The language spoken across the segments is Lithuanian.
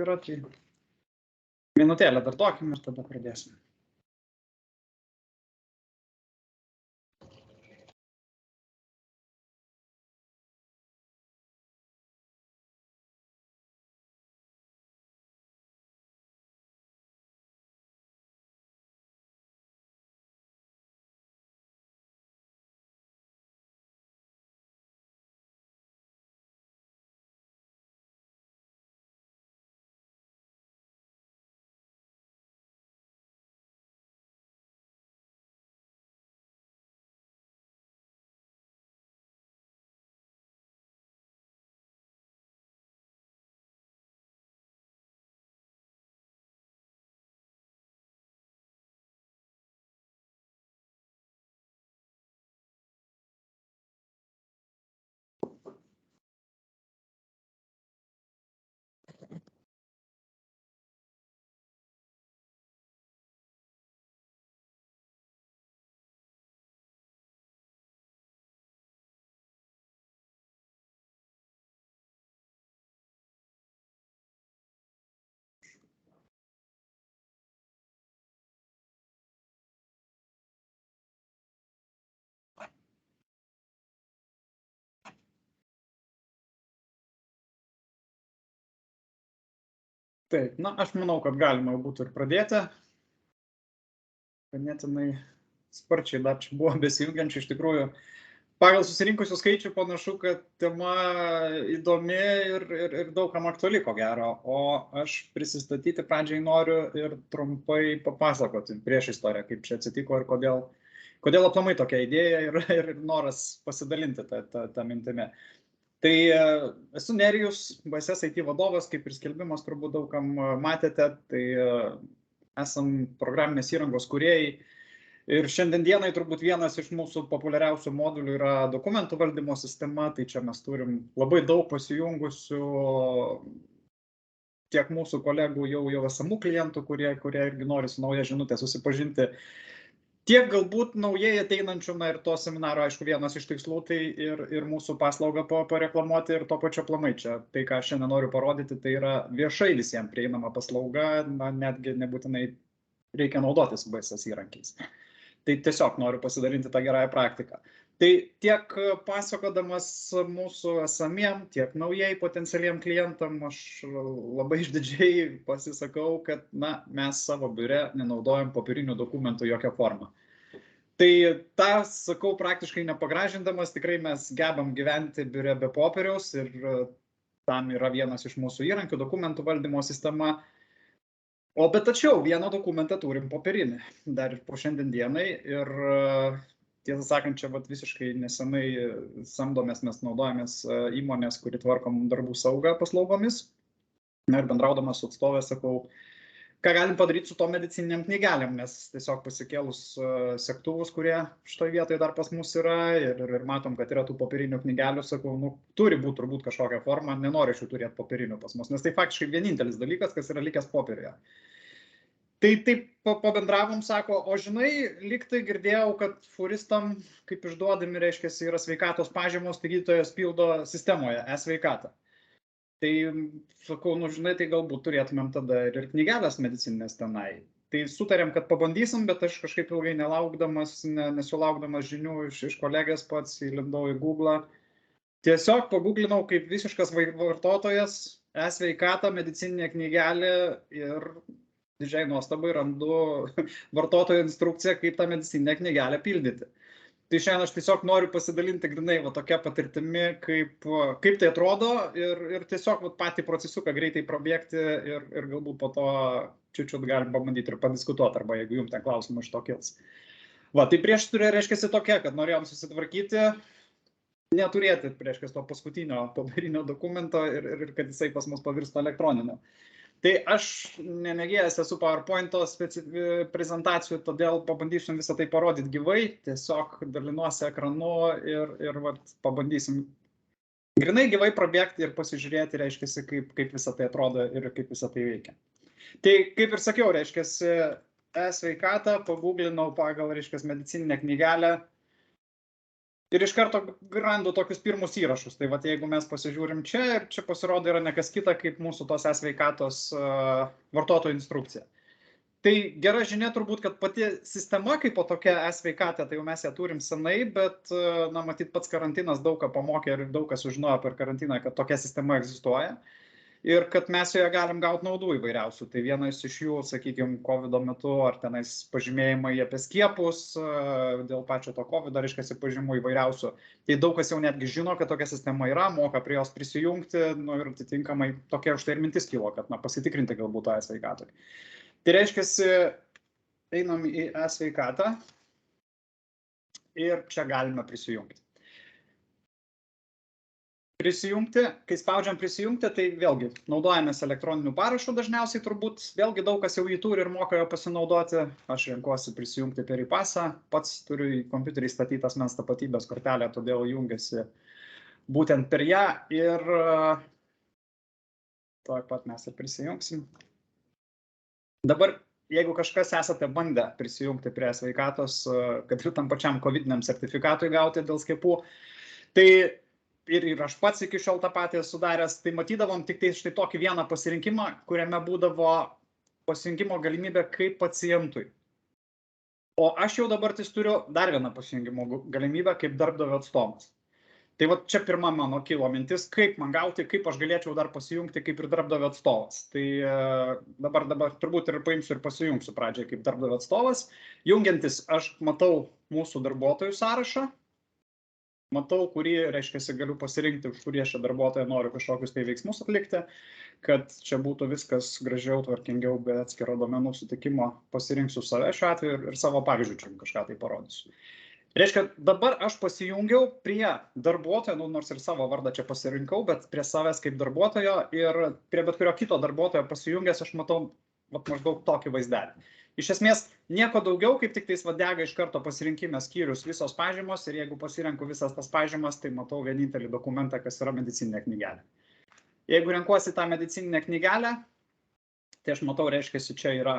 yra, tai minutėlę dar tokim ir tada pradėsim. Taip, na, aš manau, kad galima būtų ir pradėti. Ganėtinai sparčiai dar čia buvo besijungiančių, iš tikrųjų. Pagal susirinkusių skaičių panašu, kad tema įdomi ir daugam aktuali, ko gero. O aš prisistatyti pradžiai noriu ir trumpai papasakoti prieš istoriją, kaip čia atsitiko ir kodėl aplamai tokia idėja ir noras pasidalinti tą mintimį. Tai esu Nerijus, BSS IT vadovas, kaip ir skelbimas turbūt daugam matėte, tai esam programinės įrangos kūrėjai. Ir šiandien dienai turbūt vienas iš mūsų populiariausių modulių yra dokumentų valdymo sistema, tai čia mes turim labai daug pasijungusių tiek mūsų kolegų jau esamų klientų, kurie irgi nori su nauja žinutė susipažinti. Tiek galbūt naujai ateinančių, na ir to seminaro, aišku, vienas iš tikslų, tai ir mūsų paslaugą pareklamuoti ir to pačio aplamai čia. Tai, ką šiandien noriu parodyti, tai yra viešai visiems prieinama paslauga, na netgi nebūtinai reikia naudotis BSS įrankiais. Tai tiesiog noriu pasidalinti tą gerąją praktiką. Tai tiek pasakodamas mūsų esamiem, tiek naujai potencialiem klientam, aš labai išdidžiai pasisakau, kad na, mes savo biure nenaudojam popierinių dokumentų jokią formą. Tai tą sakau praktiškai nepagražindamas, tikrai mes gebam gyventi biure be popieriaus ir tam yra vienas iš mūsų įrankių, dokumentų valdymo sistema. Bet tačiau vieną dokumentą turim popierinį, dar ir po šiandien dienai ir tiesą sakant, čia visiškai nesenai samdomės, mes naudojamės įmonės, kuri tvarkom darbų saugą paslaugomis. Ir bendraudamas su atstovė sakau, ką galim padaryti su to medicininiam knygelėm, nes tiesiog pasikėlus segtuvus, kurie šitoje vietoje dar pas mus yra ir matom, kad yra tų popierinių knygelių, sakau, nu, turi būti turbūt kažkokią formą, nenoriu šių turėti popierinių pas mus, nes tai faktiškai vienintelis dalykas, kas yra likęs popierėje. Tai taip pabendravom, sako, o žinai, lyg tai girdėjau, kad furistam, kaip išduodami, reiškia, yra sveikatos pažymos, tai gydytojas pildo sistemoje, e-sveikatą. Tai sakau, nu žinai, tai galbūt turėtumėm tada ir knygelės medicininės tenai. Tai sutarėm, kad pabandysim, bet aš kažkaip ilgai nesulaukdamas žinių iš kolegės pats įlindau į Google. Tiesiog paguglinau kaip visiškas vartotojas e-sveikatą, medicininė knygelė ir didžiai nuostabai randu vartotojo instrukciją, kaip tą medicininę knygelę pildyti. Tai šiandien aš tiesiog noriu pasidalinti grinai tokia patirtimi, kaip tai atrodo ir tiesiog patį procesiuką greitai prabėgti ir galbūt po to čiut galim pabandyti ir padiskutuoti, arba jeigu jums ten klausimų iš to kils. Tai priešistorė reiškia tokia, kad norėjom susitvarkyti, neturėti reiškia to paskutinio popierinio dokumento ir kad jisai pas mus pavirstų elektroniniu. Tai aš nemėgėjęs esu PowerPoint'o prezentacijų, todėl pabandysim visą tai parodyti gyvai, tiesiog dalinuosi ekranu ir pabandysim grinai gyvai prabėgti ir pasižiūrėti, reiškia, kaip visą tai atrodo ir kaip visą tai veikia. Tai kaip ir sakiau, reiškia, e-sveikatą, paguglinau pagal, reiškia, medicininę knygelę. Ir iš karto randu tokius pirmus įrašus. Tai vat, jeigu mes pasižiūrim čia, ir čia pasirodo yra nekas kita, kaip mūsų tos e-sveikatos vartotojų instrukcija. Tai gera žinia turbūt, kad pati sistema kaip po tokia e-sveikata, tai jau mes ją turim senai, bet, na, matyt, pats karantinas daug ką pamokė ir daug kas sužinojo per karantiną, kad tokia sistema egzistuoja ir kad mes joje galim gauti naudų įvairiausių. Tai vienas iš jų, sakykime, COVID metu ar tenais pažymėjimai apie skiepus, dėl pačio to COVID, reiškia, pažymų įvairiausių. Tai daug kas jau netgi žino, kad tokia sistema yra, moka prie jos prisijungti, nu, ir atitinkamai tokia už tai ir mintis kilo, kad, na, pasitikrinti galbūt tą e-sveikatą. Tai reiškia, einam į e-sveikatą ir čia galime prisijungti. Prisijungti, kai spaudžiam prisijungti, tai vėlgi naudojamės elektroniniu parašu dažniausiai turbūt, vėlgi daug kas jau jį turi ir moka jo pasinaudoti. Aš renkuosi prisijungti per e-pasą, pats turiu į kompiuterį įstatytą asmens tapatybės kortelę, todėl jungiasi būtent per ją ir tuoj pat mes ir prisijungsim. Dabar, jeigu kažkas esate bandę prisijungti prie e-sveikatos, kad ir tam pačiam COVID-niam sertifikatui gauti dėl skiepų, tai ir aš pats iki šiol tą patį sudaręs, tai matydavom tik tai štai tokį vieną pasirinkimą, kuriame būdavo pasirinkimo galimybė kaip pacientui. O aš jau dabar turiu dar vieną pasirinkimo galimybę kaip darbdavio atstovas. Tai va čia pirma mano kilo mintis, kaip man gauti, kaip aš galėčiau dar pasijungti kaip ir darbdavio atstovas. Tai dabar turbūt ir paimsiu ir pasijungsiu pradžiai kaip darbdavio atstovas. Jungiantis aš matau mūsų darbuotojų sąrašą. Matau, kurį, reiškia, galiu pasirinkti, už kurį aš darbuotoją noriu kažkokius tai veiksmus atlikti, kad čia būtų viskas gražiau, tvarkingiau, be atskiro duomenų sutikimo, pasirinksiu save šiuo atveju ir savo pavyzdžių čia kažką tai parodysiu. Reiškia, dabar aš pasijungiau prie darbuotojo, nors ir savo vardą čia pasirinkau, bet prie savęs kaip darbuotojo ir prie bet kurio kito darbuotojo pasijungęs aš matau maždaug tokį vaizdelį. Iš esmės, nieko daugiau, kaip tik tais dega iš karto pasirinkime skyrius visos pažymos ir jeigu pasirenku visas tas pažymas, tai matau vienintelį dokumentą, kas yra medicininė knygelė. Jeigu renkuosi tą medicininę knygelę, tai aš matau, reiškia, čia yra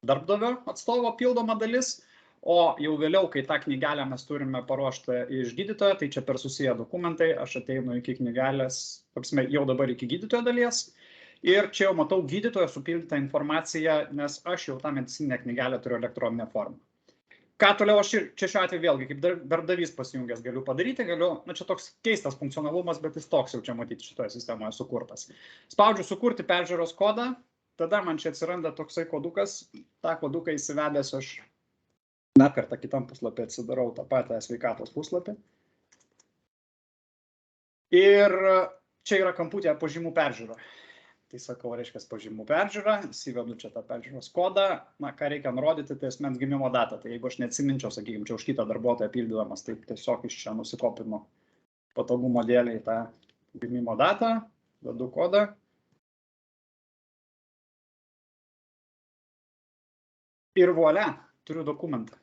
darbdavio atstovo pildoma dalis, o jau vėliau, kai tą knygelę mes turime paruoštą iš gydytojo, tai čia per susiję dokumentai, aš ateinu iki knygelės, jau dabar iki gydytojo dalies. Ir čia jau matau gydytojo supildytą informaciją, nes aš jau tą medicininę knygelę turiu elektroninę formą. Ką toliau aš ir čia šiuo atveju vėlgi, kaip darbdavys pasijungęs galiu padaryti, čia toks keistas funkcionalumas, bet jis toks jau čia matyti šitoje sistemoje sukurtas. Spaudžiu sukurti peržiūros kodą, tada man čia atsiranda toksai kodukas, tą koduką įsivedęs aš dar kartą kitam puslapį atsidarau tą patį e-sveikatos puslapį. Ir čia yra kamputyje pažymų peržiūra. Tai sakau, reiškia pažymų peržiūrą, įsivedu čia tą peržiūros kodą, ką reikia nurodyti, tai asmens gimimo datą. Tai jeigu aš neatsiminčiau, sakykime, čia už kitą darbuotoją pildydamas, tai tiesiog iš čia nusikopinu patogumo dėliai tą gimimo datą, vedu kodą. Ir volia, turiu dokumentą.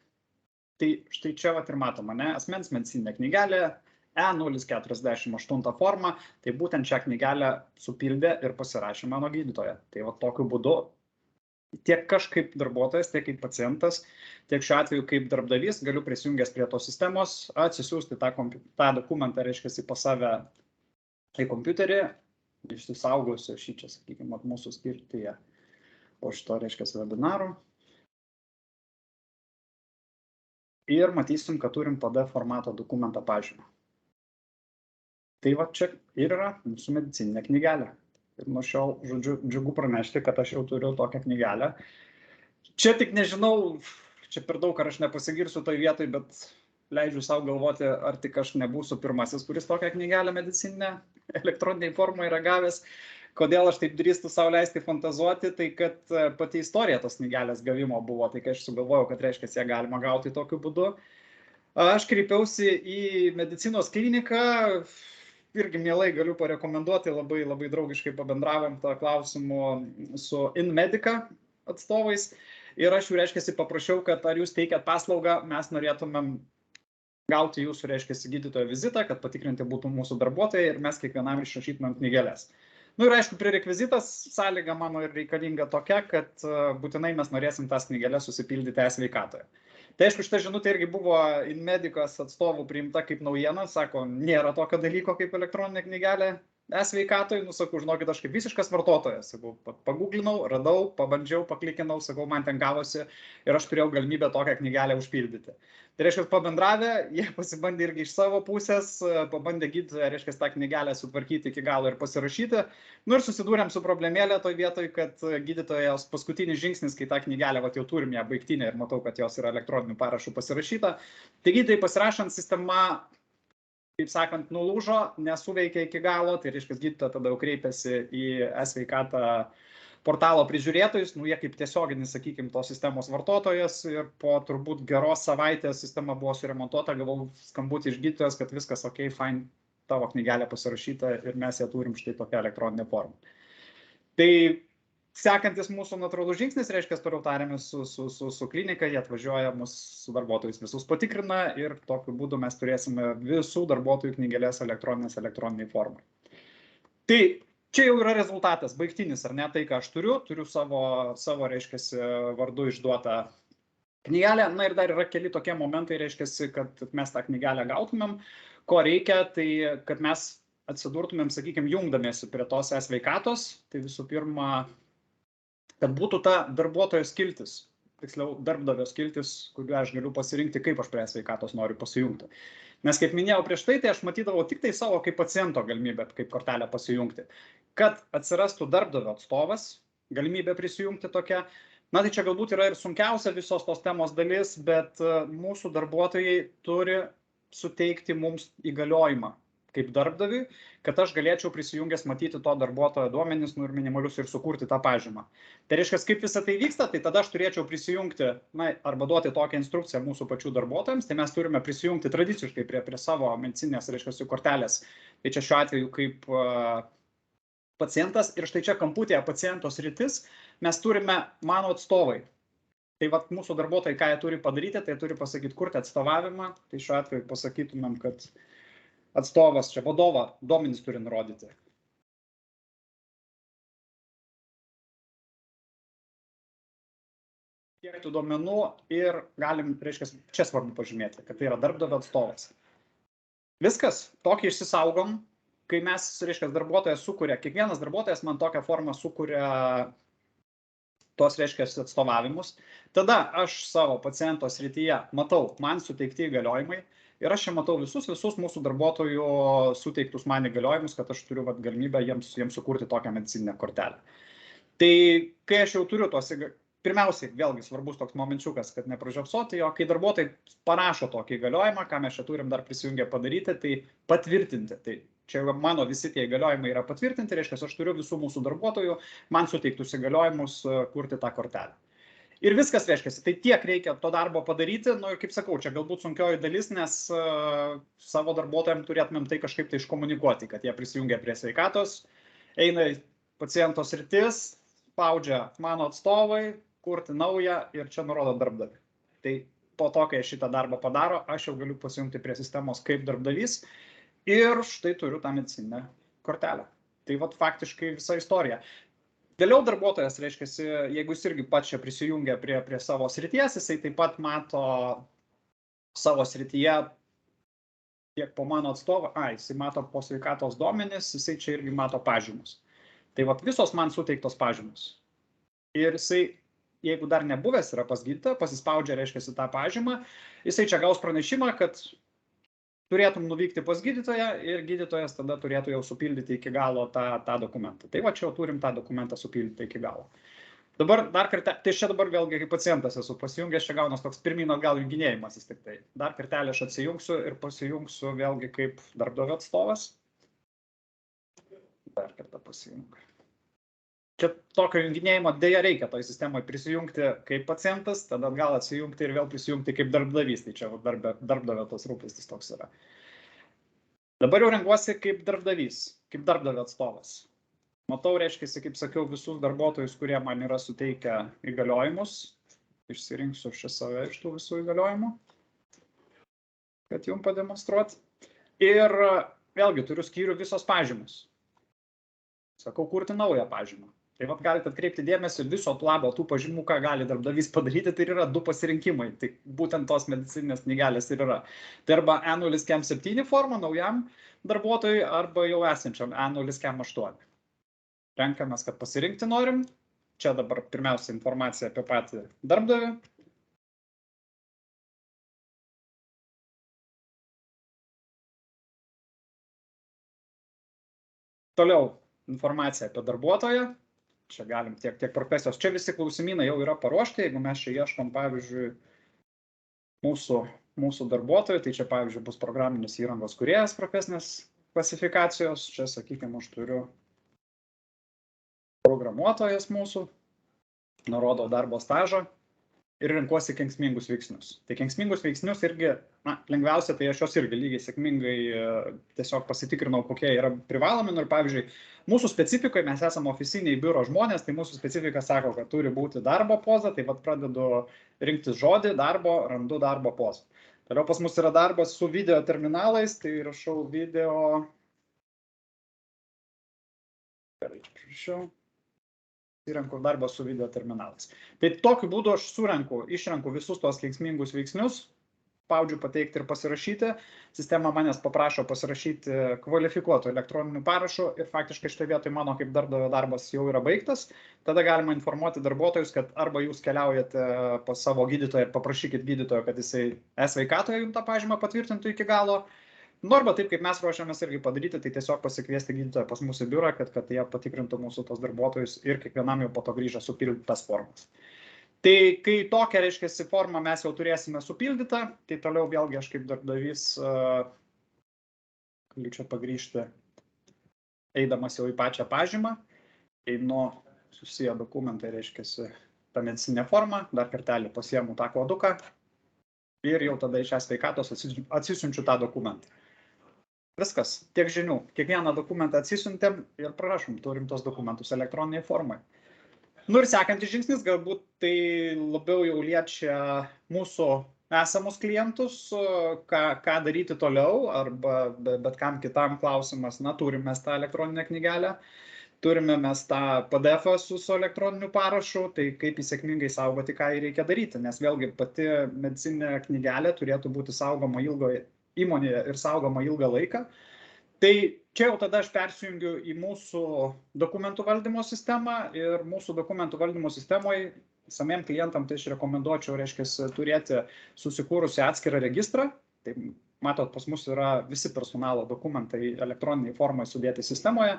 Tai štai čia ir matoma, asmens medicininė knygelė, E048 forma, tai būtent šią knygelę supildė ir pasirašė mano gydytoja. Tai tokiu būdu tiek aš kaip darbuotojas, tiek kaip pacientas, tiek šiuo atveju kaip darbdavys galiu prisijungęs prie tos sistemos atsisiųsti tą dokumentą, reiškia, pas save į kompiuterį, išsisaugosiu šį čia, sakykime, mūsų skirtyje po šito, reiškia, webinarų. Ir matysim, kad turim PDF formato dokumentą pažymą. Tai va čia ir yra mūsų medicininė knygelė. Ir nuo šiol, žodžiu, džiugu pranešti, kad aš jau turiu tokią knygelę. Čia tik nežinau, čia per daug ar aš nepasigirsiu toj vietoj, bet leidžiu savo galvoti, ar tik aš nebūsiu pirmasis, kuris tokią knygelę medicininę elektroniniai formai yra gavęs. Kodėl aš taip drįstu savo leisti fantazuoti, tai kad pati istorija tos knygelės gavimo buvo, tai kai aš sugalvojau, kad reiškia, ją galima gauti tokiu būdu. Aš kreipiausi į medicinos kliniką, irgi mielai galiu parekomenduoti, labai draugiškai pabendravom tą klausimų su InMedica atstovais ir aš jų, reiškia, paprašiau, kad ar jūs teikiat paslaugą, mes norėtumėm gauti jūsų, reiškia, gydytojo vizitą, kad patikrinti būtų mūsų darbuotojai ir mes kiekvienam išrašytumėm knygeles. Ir aišku, prerekvizitas sąlyga mano ir reikalinga tokia, kad būtinai mes norėsim tas knygeles susipildyti e-sveikatoje. Tai aišku, šitą žinutę irgi buvo Inmedicos atstovų priimta kaip naujiena, sako, nėra tokio dalyko kaip elektroninė knygelė e-sveikatoj, sakau, žinokit, aš kaip visiškas vartotojas, sakau, paguglinau, radau, pabandžiau, paklikinau, sakau, man ten gavosi ir aš turėjau galimybę tokią knygelę užpildyti. Tai reiškia, pabendravę, jie pasibandė irgi iš savo pusės, pabandė gydytoją, reiškia, tą knygelę sutvarkyti iki galo ir pasirašyti. Nu ir susidūrėm su problemėlė toj vietoj, kad gydytojos paskutinis žingsnis, kai tą knygelę, jau turim ją baigtinę ir matau, kad jos yra elektroniniu parašu pasirašyta. Tai gydytojai pasirašant sistema, kaip sakant, nulūžo, nesuveikė iki galo, tai reiškia, gydytoja tada jau kreipėsi į e-sveikatą portalo prižiūrėtojus, jie kaip tiesioginis, sakykime, tos sistemos vartotojas ir po turbūt geros savaitės sistema buvo suremontuota, gavau skambutį iš gydytojos, kad viskas ok, fine, tavo knygelė pasirašyta ir mes ją turim štai tokią elektroninę formą. Tai sekantis mūsų natūralus žingsnis, reiškia, toliau tarėmės su klinika, jie atvažiuoja, mūsų darbuotojus visus patikrina ir tokiu būdu mes turėsime visų darbuotojų knygelės elektroniniai formai. Tai čia jau yra rezultatas, baigtinis, ar ne, tai, ką aš turiu savo reiškia, vardu išduotą knygelę. Na ir dar yra keli tokie momentai, reiškia, kad mes tą knygelę gautumėm. Ko reikia, tai kad mes atsidurtumėm, sakykime, jungdamiesi prie tos e-sveikatos, tai visų pirma, kad būtų ta darbuotojo skiltis, tiksliau darbdavio skiltis, kuriuo aš galiu pasirinkti, kaip aš prie e-sveikatos noriu pasijungti. Nes kaip minėjau prieš tai aš matydavau tik tai savo kaip paciento galimybę, kaip kortelę pasijungti. Kad atsirastų darbdavio atstovas, galimybė prisijungti tokia, na tai čia galbūt yra ir sunkiausia visos tos temos dalis, bet mūsų darbuotojai turi suteikti mums įgaliojimą kaip darbdaviui, kad aš galėčiau prisijungęs matyti to darbuotojo duomenis ir minimalius ir sukurti tą pažymą. Tai reiškia, kaip visą tai vyksta, tai tada aš turėčiau prisijungti, arba duoti tokią instrukciją mūsų pačių darbuotojams, tai mes turime prisijungti tradiciškai prie savo medicinės, reiškia, kortelės. Tai čia šiuo atveju kaip pacientas ir štai čia kamputėje paciento sritis mes turime mano atstovai. Tai vat mūsų darbuotojai, ką jie turi padaryti, tai turi pasakyti, kurti atstovavimą, tai šiuo atveju pasakytumėm, kad atstovas, čia vadovą, duomenys turi nurodyti. Tiek tų duomenų ir galim, reiškia, čia svarbu pažymėti, kad tai yra darbdavio atstovas. Viskas, tokį išsisaugom, kai mes, reiškia, darbuotojas sukuria, kiekvienas darbuotojas man tokią formą sukuria tos, reiškia, atstovavimus. Tada aš savo paciento srityje matau, man suteikti įgaliojimai. Ir aš čia matau visus mūsų darbuotojų suteiktus man įgaliojimus, kad aš turiu galimybę jiems sukurti tokią medicininę kortelę. Tai kai aš jau turiu tos, pirmiausiai, vėlgi svarbus toks momenčiukas, kad nepražiopsoti, o kai darbuotojai parašo tokį įgaliojimą, ką mes čia turim dar prisijungę padaryti, tai patvirtinti. Tai čia mano visi tie įgaliojimai yra patvirtinti, reiškia, aš turiu visų mūsų darbuotojų man suteiktus įgaliojimus kurti tą kortelę. Ir viskas reiškia, tai tiek reikia to darbo padaryti, nu ir kaip sakau, čia galbūt sunkioji dalis, nes savo darbuotojams turėtumėm tai kažkaip tai iškomunikuoti, kad jie prisijungia prie sveikatos, eina į paciento sritis, spaudžia mano atstovai, kurti naują ir čia nurodo darbdavį. Tai po to, kai šitą darbą padaro, aš jau galiu pasijungti prie sistemos kaip darbdavys ir štai turiu tą medicininę kortelę. Tai vat faktiškai visa istorija. Vėliau darbuotojas, reiškia, jeigu jis irgi pats čia prisijungia prie savo srities, jisai taip pat mato savo srityje tiek po mano atstovą, jisai mato po sveikatos duomenis, jisai čia irgi mato pažymus. Tai vat visos man suteiktos pažymus. Ir jisai, jeigu dar nebuvęs yra pas gydytoją, pasispaudžia, reiškia, tą pažymą, jisai čia gaus pranešimą, kad turėtum nuvykti pas gydytoją ir gydytojas tada turėtų jau supildyti iki galo tą dokumentą. Tai va čia jau turim tą dokumentą supildyti iki galo. Dabar dar kartą, tai čia dabar vėlgi kaip pacientas esu pasijungęs, čia gaunas toks pirmino gal junginėjimasis tik tai. Dar kartelį aš atsijungsiu ir pasijungsiu vėlgi kaip darbdavio atstovas. Dar kartą pasijungiu. Čia tokio junginėjimo dėja reikia toj sistemoje prisijungti kaip pacientas, tada gal atsijungti ir vėl prisijungti kaip darbdavys, tai čia darbdavio tas rūpestis toks yra. Dabar jau renkuosi kaip darbdavys, kaip darbdavio atstovas. Matau, reiškia, kaip sakiau, visus darbuotojus, kurie man yra suteikę įgaliojimus. Išsirinksiu čia save iš tų visų įgaliojimų, kad jums pademonstruoti. Ir vėlgi turiu skyrių visos pažymus. Sakau, kurti naują pažymą. Tai vat galite atkreipti dėmesį viso labo tų pažymų, ką gali darbdavys padaryti, tai yra 2 pasirinkimai. Tai būtent tos medicininės knygelės ir yra. Tai arba E0KM7 forma naujam darbuotojui, arba jau esančiam E0KM8. Renkamės, kad pasirinkti norim. Čia dabar pirmiausia informacija apie patį darbdavį. Toliau informacija apie darbuotoją. Čia galim tiek profesijos. Čia visi klausimynai jau yra paruošti. Jeigu mes čia ieškom, pavyzdžiui, mūsų darbuotojų, tai čia, pavyzdžiui, bus programinis įrangos kūrėjas profesinės klasifikacijos. Čia, sakykime, aš turiu programuotojas mūsų, nurodau darbo stažą ir renkuosi kenksmingus veiksnius. Tai kenksmingus veiksnius irgi, lengviausia, tai aš jos irgi lygiai sėkmingai tiesiog pasitikrinau, kokie yra privalomi. Ir pavyzdžiui, mūsų specifikoje mes esame oficiniai biuro žmonės, tai mūsų specifika sako, kad turi būti darbo poza, tai vat pradedu rinktis žodį darbo, randu darbo pozą. Toliau pas mus yra darbas su video terminalais, tai rašau video. Gerai, čia prašau. Įrenku darbą su video terminalais. Tai tokiu būdu aš išrenku visus tos kenksmingus veiksnius, spaudžiu pateikti ir pasirašyti. Sistema manęs paprašo pasirašyti kvalifikuotų elektroninių parašų ir faktiškai šitoje vietoje mano kaip darbdavio darbas jau yra baigtas. Tada galima informuoti darbuotojus, kad arba jūs keliaujate pas savo gydytoją ir paprašykit gydytojo, kad jisai e-sveikatoje jums tą pažymą patvirtintų iki galo. Nu, arba taip, kaip mes ruošiamės irgi padaryti, tai tiesiog pasikviesti gydytoją pas mūsų biurą, kad jie patikrintų mūsų tos darbuotojus ir kiekvienam jau po to grįžę supildyti tas formas. Tai kai tokią, reiškia, formą mes jau turėsime supildytą, tai toliau vėlgi aš kaip darbdavys galiu čia pagrįžti, eidamas jau į pačią pažymą, einu susiję dokumentai, reiškia, tą medicininę formą, dar kartelį pasiemu tą koduką ir jau tada iš e-sveikatos atsisiunčiu tą dokumentą. Viskas, tiek žinių. Kiekvieną dokumentą atsisiuntėm ir prašom, turim tos dokumentus elektroniniai formai. Nu ir sekantis žingsnis, galbūt tai labiau jau liečia mūsų esamus klientus, ką daryti toliau, arba bet kam kitam klausimas, turim mes tą elektroninę knygelę, turime mes tą PDF su elektroniniu parašu, tai kaip sėkmingai saugoti, ką reikia daryti, nes vėlgi pati medicininė knygelė turėtų būti saugoma įmonėje ir saugoma ilgą laiką. Tai čia jau tada aš persijungiu į mūsų dokumentų valdymo sistemą ir mūsų dokumentų valdymo sistemoje samiem klientam tai aš rekomenduočiau, reiškia, turėti susikūrusi atskirą registrą. Tai matot, pas mus yra visi personalo dokumentai elektroniniai formai sudėti sistemoje.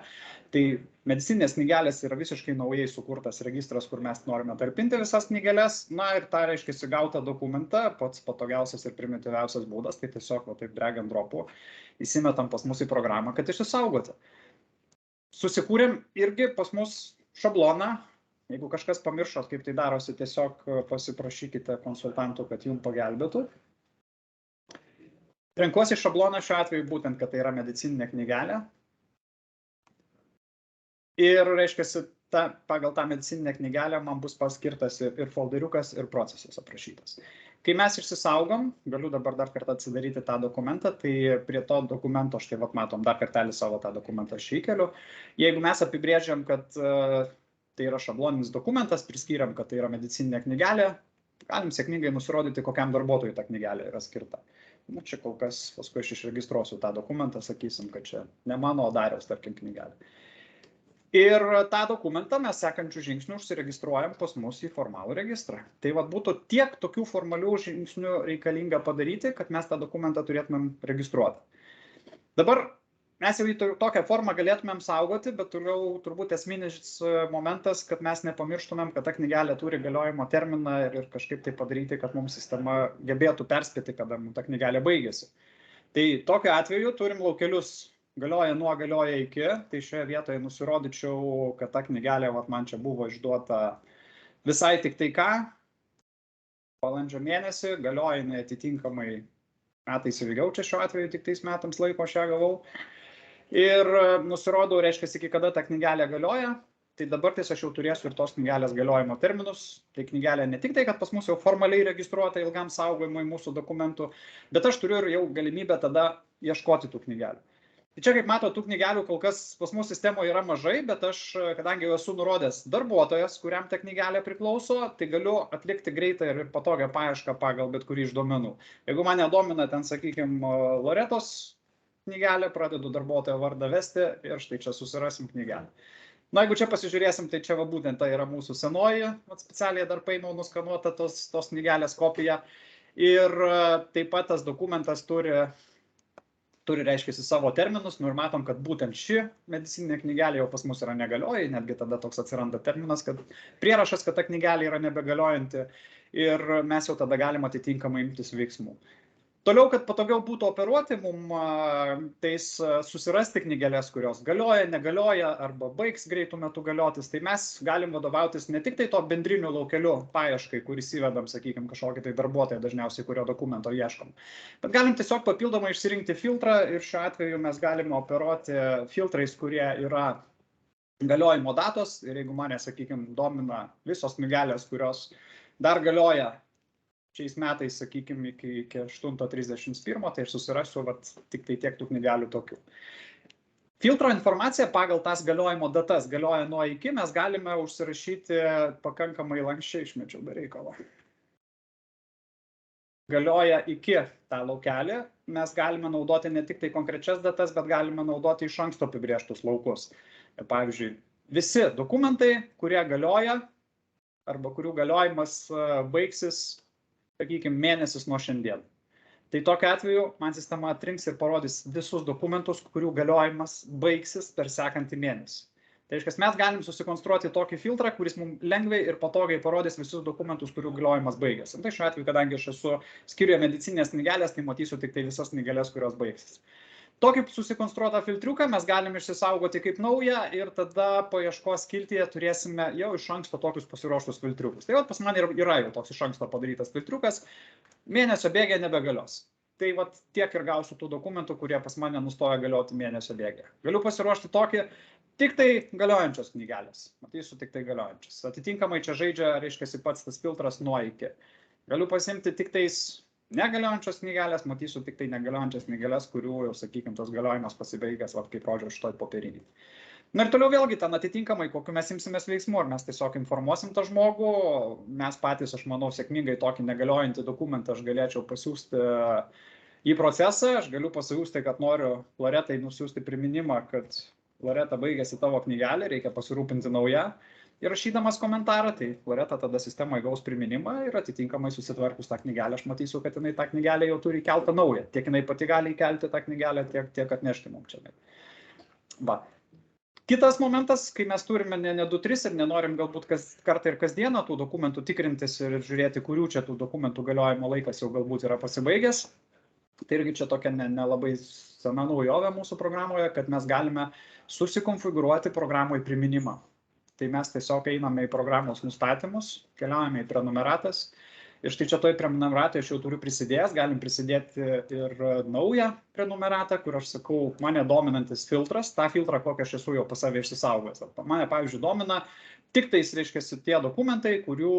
Tai medicininės knygelės yra visiškai naujai sukurtas registras, kur mes norime talpinti visas knygeles. Na ir tą, reiškia, gautą dokumentą, pats patogiausias ir primityviausias būdas, tai tiesiog taip drag and dropu įsimetam pas mus į programą, kad išsisaugoti. Susikūrėm irgi pas mus šabloną. Jeigu kažkas pamiršot, kaip tai darosi, tiesiog pasiprašykite konsultantų, kad jums pagelbėtų. Renkuosi šabloną šiuo atveju būtent, kad tai yra medicininė knygelė. Ir, reiškia, pagal tą medicininę knygelę man bus paskirtas ir folderiukas, ir procesas aprašytas. Kai mes išsisaugom, galiu dabar dar kartą atsidaryti tą dokumentą, tai prie to dokumento, štai vat matom, dar kartelį savo tą dokumentą aš įkeliu. Jeigu mes apibrėžiam, kad tai yra šabloninis dokumentas, priskiriam, kad tai yra medicininė knygelė, galim sėkmingai nusirodyti, kokiam darbuotojui ta knygelė yra skirta. Na, čia kol kas, paskui aš išregistruosiu tą dokumentą, sakysim, kad čia ne mano, o Dariaus, tarkim, knygelė. Ir tą dokumentą mes sekančių žingsnių užsiregistruojam pas mus į formalų registrą. Tai vat būtų tiek tokių formalių žingsnių reikalinga padaryti, kad mes tą dokumentą turėtumėm registruoti. Dabar mes jau į tokią formą galėtumėm saugoti, bet toliau turbūt esminis momentas, kad mes nepamirštumėm, kad ta knygelė turi galiojimo terminą ir kažkaip tai padaryti, kad mums sistema gebėtų perspėti, kada ta knygelė baigėsi. Tai tokiu atveju turim laukelius galioja nuo, galioja iki, tai šioje vietoje nusirodyčiau, kad ta knygelė man čia buvo išduota visai tik tai ką, balandžio mėnesį, galioja jinai atitinkamai metais ilgiau, čia šiuo atveju tik tais metams laiko aš ją gavau. Ir nusirodau, reiškia, iki kada ta knygelė galioja, tai dabar aš jau turėsiu ir tos knygelės galiojimo terminus. Tai knygelė ne tik tai, kad pas mus jau formaliai registruota ilgam saugojimui mūsų dokumentų, bet aš turiu ir jau galimybę tada ieškoti tų knygelių. Tai čia, kaip mato, tų knygelių kol kas pas mus sistemoje yra mažai, bet aš, kadangi jau esu nurodęs darbuotojas, kuriam ta knygelė priklauso, tai galiu atlikti greitą ir patogią paiešką pagal bet kurį iš duomenų. Jeigu mane domina ten, sakykime, Loretos knygelė, pradedu darbuotojo vardą vesti ir štai čia susirasim knygelę. Na, jeigu čia pasižiūrėsim, tai čia va būtent tai yra mūsų senoji, specialiai dar paėmiau nuskanuota tos knygelės kopija. Ir taip pat tas dokumentas turi reiškiasi savo terminus, nu ir matom, kad būtent ši medicininė knygelė jau pas mus yra negalioja, netgi tada toks atsiranda terminas, kad prierašas, kad ta knygelė yra nebegaliojanti ir mes jau tada galim atitinkamai imtis veiksmų. Toliau, kad patogiau būtų operuoti, mums tais susirasti knygelės, kurios galioja, negalioja arba baigs greitų metų galiotis, tai mes galim vadovautis ne tik tai to bendriniu laukeliu paieškai, kuris įvedam, sakykime, kažkokį tai darbuotoją dažniausiai, kurio dokumento ieškom. Bet galim tiesiog papildomai išsirinkti filtrą ir šiuo atveju mes galime operuoti filtrais, kurie yra galiojimo datos ir jeigu mane, sakykime, domina visos knygelės, kurios dar galioja šiais metais, sakykime, iki 8.31, tai aš susirasiu tik tai tiek tų knygelių tokių. Filtro informacija pagal tas galiojimo datas, galioja nuo iki, mes galime užsirašyti pakankamai lankščiai, išmečiau be reikalo. Galioja iki tą laukelį, mes galime naudoti ne tik tai konkrečias datas, bet galime naudoti iš anksto apibrėžtus laukus. Pavyzdžiui, visi dokumentai, kurie galioja arba kurių galiojimas baigsis, sakykime, mėnesis nuo šiandien. Tai tokiu atveju man sistema atrinks ir parodys visus dokumentus, kurių galiojimas baigsis per sekantį mėnesį. Tai reiškia, mes galim susikonstruoti tokį filtrą, kuris mums lengvai ir patogiai parodys visus dokumentus, kurių galiojimas baigėsi. Tai šiuo atveju, kadangi aš esu skyriuje medicinės knygelės, tai matysiu tik tai visas knygelės, kurios baigsis. Tokį susikonstruotą filtriuką mes galim išsisaugoti kaip naują ir tada paieškos skiltyje turėsime jau iš anksto tokius pasiruoštus filtriukus. Tai pas man yra jau toks iš anksto padarytas filtriukas, mėnesio bėgė nebegalios. Tai tiek ir gausiu tų dokumentų, kurie pas mane nustoja galioti mėnesio bėgė. Galiu pasiruošti tokį tik tai galiojančios knygelės. Matysiu tik tai galiojančias. Atitinkamai čia žaidžia, reiškia, pats tas filtras nuo iki. Galiu pasimti tik tais negaliojančios knygelės, matysiu tik tai negaliojančias knygelės, kurių jau, sakykime, tas galiojimas pasibaigęs, kaip rodžiau šitoj popieriniai. Na ir toliau vėlgi ten atitinkamai, kokiu mes imsimės veiksmų, ar mes tiesiog informuosim tą žmogų, mes patys, aš manau, sėkmingai tokį negaliojantį dokumentą aš galėčiau pasiūsti į procesą, aš galiu pasiūsti, kad noriu Loretai nusiųsti priminimą, kad Loreta baigėsi tavo knygelę, reikia pasirūpinti naują. Ir rašydamas komentarą, tai Loreta tada sistemoje gaus priminimą ir atitinkamai susitvarkus tą knygelę, aš matysiu, kad jinai tą knygelę jau turi įkeltą naują. Tiek jinai pati gali įkelti tą knygelę, tiek atnešti mums čia. Kitas momentas, kai mes turime ne 2-3 ir nenorim galbūt kartą ir kasdieną tų dokumentų tikrintis ir žiūrėti, kurių čia tų dokumentų galiojimo laikas jau galbūt yra pasibaigęs. Tai irgi čia tokia nelabai sena naujovė mūsų programoje, kad mes galime susikonfigūruoti programoje priminimą. Tai mes tiesiog einame į programos nustatymus, keliaujame į prenumeratas. Ir štai čia toj prenumeratoj aš jau turiu prisidėjęs, galim prisidėti ir naują prenumeratą, kur aš sakau, mane dominantis filtras, tą filtrą, kokį aš esu jau pas save išsisaugęs. Mane, pavyzdžiui, domina tik tais, reiškia, tie dokumentai, kurių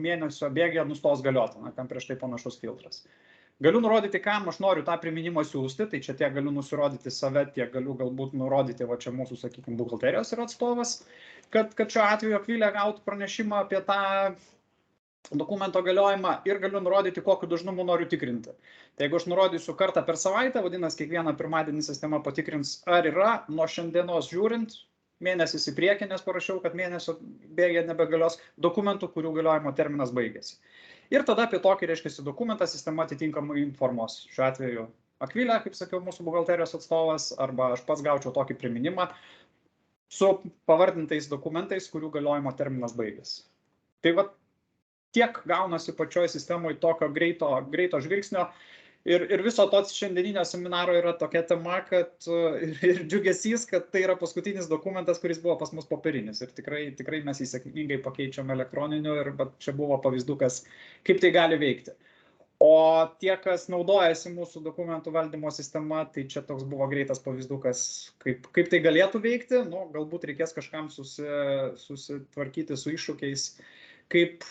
mėnesio bėgė nustos galioti, tam prieš tai panašus filtras. Galiu nurodyti, kam aš noriu tą priminimą siūsti, tai čia tiek galiu nusirodyti save, tiek galiu galbūt nurodyti, va čia mūsų, sakykime, buhalterijos yra atstovas, kad šiuo atveju Akvilė gautų pranešimą apie tą dokumento galiojimą ir galiu nurodyti, kokiu dažnumu noriu tikrinti. Tai jeigu aš nurodysiu kartą per savaitę, vadinasi, kiekvieną pirmadienį sistema patikrins, ar yra nuo šiandienos žiūrint, mėnesis į priekį, nes parašiau, kad mėnesio bėgė nebegalios dokumentų, kurių galiojimo terminas baigėsi. Ir tada apie tokį, reiškia, dokumentą sistema atitinkamai informuos. Šiuo atveju Akvilė, kaip sakiau, mūsų buhalterijos atstovas, arba aš pats gaučiau tokį priminimą su pavardintais dokumentais, kurių galiojimo terminas baigėsi. Tai tiek gaunasi pačioje sistemoje tokio greito žvilgsnio. Ir viso to šiandieninio seminaro yra tokia tema, kad ir džiugesys, kad tai yra paskutinis dokumentas, kuris buvo pas mus popierinis. Ir tikrai mes jį sėkmingai pakeičiam elektroniniu ir čia buvo pavyzdukas, kaip tai gali veikti. O tie, kas naudojasi mūsų dokumentų valdymo sistema, tai čia toks buvo greitas pavyzdukas, kaip tai galėtų veikti. Nu, galbūt reikės kažkam susitvarkyti su iššūkiais, kaip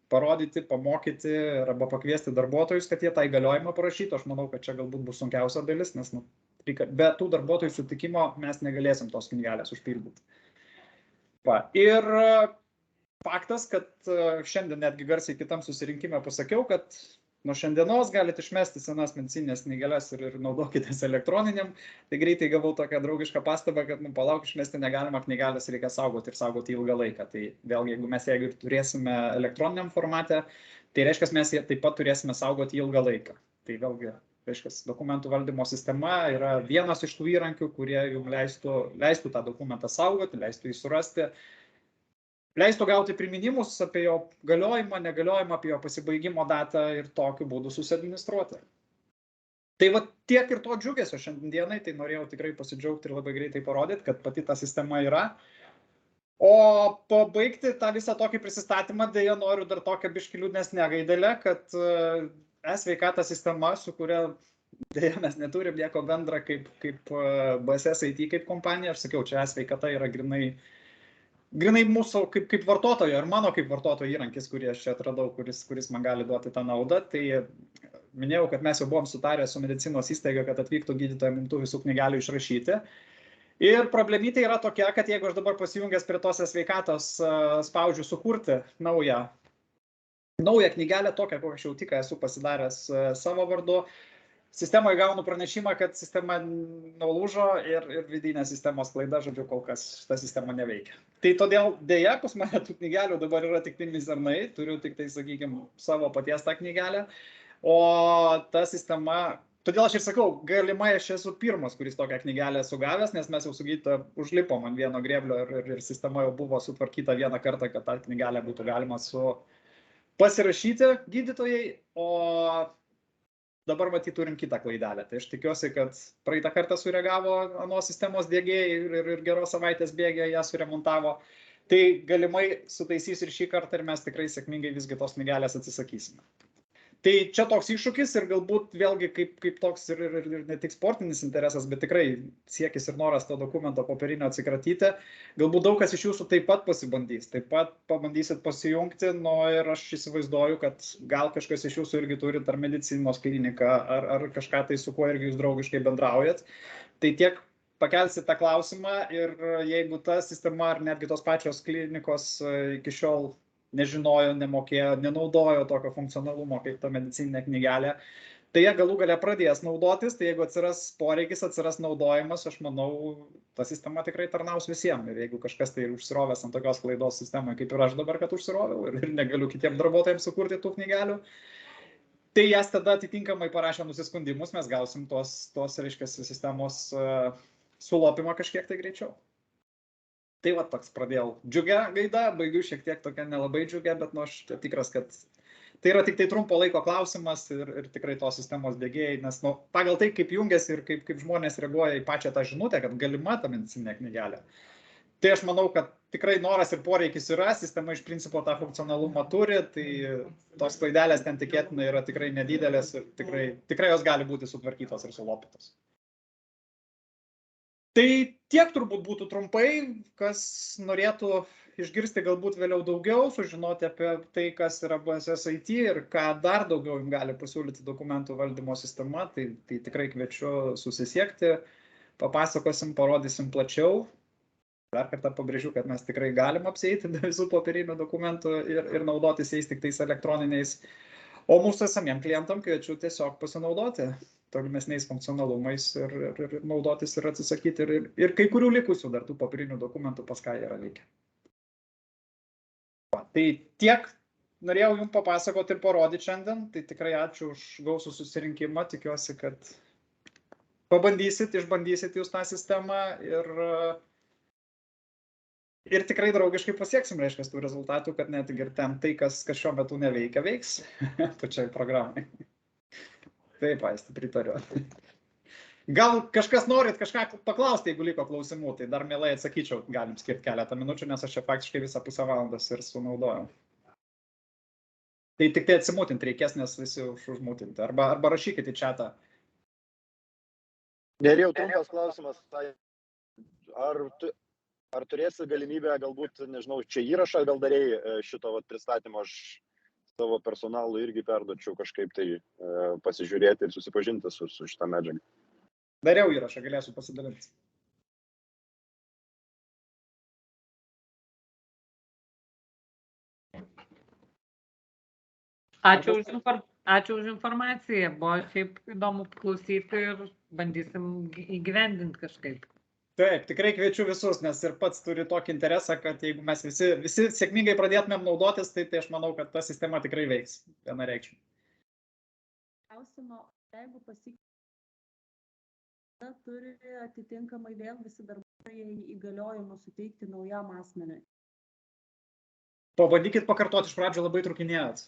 parodyti, pamokyti arba pakviesti darbuotojus, kad jie tą įgaliojimą parašytų. Aš manau, kad čia galbūt bus sunkiausia dalis, nes be tų darbuotojų sutikimo mes negalėsim tos knygelės užpildyti. Ir faktas, kad šiandien netgi garsiai kitam susirinkime pasakiau, kad nuo šiandienos galite išmesti senas medicinines knygeles ir naudokitės elektroniniam. Tai greitai gavau tokią draugišką pastabą, kad palauk, išmesti negalima, knygelės reikia saugoti ir saugoti ilgą laiką. Tai vėlgi, jeigu mes ir turėsime elektroniniam formate, tai reiškia, mes taip pat turėsime saugoti ilgą laiką. Tai vėlgi, reiškia, dokumentų valdymo sistema yra vienas iš tų įrankių, kurie jums leistų tą dokumentą saugoti, leistų jį surasti, leistų gauti priminimus apie jo galiojimą, negaliojimą, apie jo pasibaigimo datą ir tokiu būdu susiadministruoti. Tai va tiek ir to džiugesio šiandienai, tai norėjau tikrai pasidžiaugti ir labai greitai parodyti, kad pati ta sistema yra. O pabaigti tą visą tokį prisistatymą, dėja noriu dar tokią biškį liūdnesnę gaidelę, kad e-sveikata sistema, su kuria dėja mes neturim nieko bendra kaip BSS IT kaip kompanija, aš sakiau, čia e-sveikata yra grinai mūsų kaip vartotojo ir mano kaip vartotojo įrankis, kurį aš čia atradau, kuris man gali duoti tą naudą. Tai minėjau, kad mes jau buvom sutarę su medicinos įstaiga, kad atvyktų gydytojai tų visų knygelių išrašyti. Ir problemytė yra tokia, kad jeigu aš dabar pasijungęs prie tos sveikatos spaudžiu sukurti naują knygelę, tokią, kokią aš jau tik esu pasidaręs savo vardu, sistemoje gaunu pranešimą, kad sistema nulūžo ir vidinė sistemos klaida, žodžiu, kol kas šita sistema neveikia. Tai todėl dėja, pas mane tų knygelių dabar yra tik mizernai, turiu tik tai, sakykime, savo paties tą knygelę, o ta sistema, todėl aš ir sakau, galimai aš esu pirmas, kuris tokią knygelę sugavęs, nes mes jau su gydytoju užlipom ant vieno grėblio ir sistema jau buvo sutvarkyta vieną kartą, kad tą knygelę būtų galima pasirašyti gydytojai, o dabar matyt turim kitą klaidelę. Tai aš tikiuosi, kad praeitą kartą sureagavo anos sistemos diegėjai ir geros savaitės bėgė ją suremontavo. Tai galimai sutaisys ir šį kartą ir mes tikrai sėkmingai visgi tos knygelės atsisakysime. Tai čia toks iššūkis ir galbūt vėlgi kaip toks ir ne tik sportinis interesas, bet tikrai siekis ir noras to dokumento popierinio atsikratyti. Galbūt daug kas iš jūsų taip pat pasibandys, taip pat pabandysit pasijungti, ir aš įsivaizduoju, kad gal kažkas iš jūsų irgi turit ar medicinos kliniką, ar kažką tai, su kuo irgi jūs draugiškai bendraujat. Tai tiek pakelsit tą klausimą ir jeigu ta sistema ar netgi tos pačios klinikos iki šiol nežinojo, nemokėjo, nenaudojo tokio funkcionalumo kaip ta medicininė knygelė, tai jie galų gale pradės naudotis, tai jeigu atsiras poreikis, atsiras naudojimas, aš manau, ta sistema tikrai tarnaus visiems. Ir jeigu kažkas tai užsirovęs ant tokios klaidos sistemoje, kaip ir aš dabar, kad užsiroviau ir negaliu kitiems darbuotojams sukurti tų knygelių, tai jas tada atitinkamai parašę nusiskundimus, mes gausim tos reiškia, sistemos sulopimą kažkiek tai greičiau. Tai va toks pradėjau džiugia gaida, baigiu šiek tiek tokia nelabai džiugia, bet aš tikras, kad tai yra tik tai trumpo laiko klausimas ir tikrai tos sistemos dėgėjai, nes pagal tai, kaip jungiasi ir kaip žmonės reaguoja į pačią tą žinutę, kad galima ta medicininė knygelė. Tai aš manau, kad tikrai noras ir poreikis yra, sistema iš principo tą funkcionalumą turi, tai tos klaidelės ten tikėtina yra tikrai nedidelės ir tikrai jos gali būti sutvarkytos ir sulopytos. Tai tiek turbūt būtų trumpai, kas norėtų išgirsti galbūt vėliau daugiau, sužinoti apie tai, kas yra BSS IT ir ką dar daugiau jums gali pasiūlyti dokumentų valdymo sistema, tai tikrai kviečiu susisiekti, papasakosim, parodysim plačiau. Dar kartą pabrėžiu, kad mes tikrai galim apsieiti be visų popierinių dokumentų ir naudotis jais tik tais elektroniniais, o mūsų esamiem klientam kviečiu tiesiog pasinaudoti tolimesniais funkcionalumais ir naudotis ir atsisakyti ir kai kurių likusių dar tų popierinių dokumentų pas ką yra likę. Tai tiek norėjau jums papasakoti ir parodyti šiandien, tai tikrai ačiū už gausų susirinkimą, tikiuosi, kad išbandysit jūs tą sistemą ir tikrai draugiškai pasieksim, reiškia, tų rezultatų, kad net ir ten tai, kas šiuo metu neveikia, veiks pačiai programai. Taip, Aisti, pritariu. Gal kažkas norit kažką paklausti, jeigu liko klausimų, tai dar mielai atsakyčiau, galim skirti keletą minučių, nes aš čia faktiškai visą pusę valandos ir sunaudojau. Tai tik tai atsimutinti reikės, nes visi užmutinti. Arba rašykite į chatą. Nerijau, trumpas klausimas. Ar turėsi galimybę, galbūt, nežinau, čia įrašą gal darėjai šito pristatymo, aš savo personalui irgi perduočiau kažkaip tai pasižiūrėti ir susipažinti su šitą medžiagą. Dariau įrašą, galėsiu pasidalinti. Ačiū už informaciją. Buvo šiaip įdomu klausyti ir bandysim įgyvendinti kažkaip. Taip, tikrai kviečiu visus, nes ir pats turi tokį interesą, kad jeigu mes visi sėkmingai pradėtumėm naudotis, tai aš manau, kad ta sistema tikrai veiks vienareikšmiai. Klausimo, jeigu pasikeitė, turi atitinkamai vėl visi darbuotojai įgaliojimus suteikti naujam asmeniui. Pabandykit pakartoti, iš pradžio labai trukinėjot.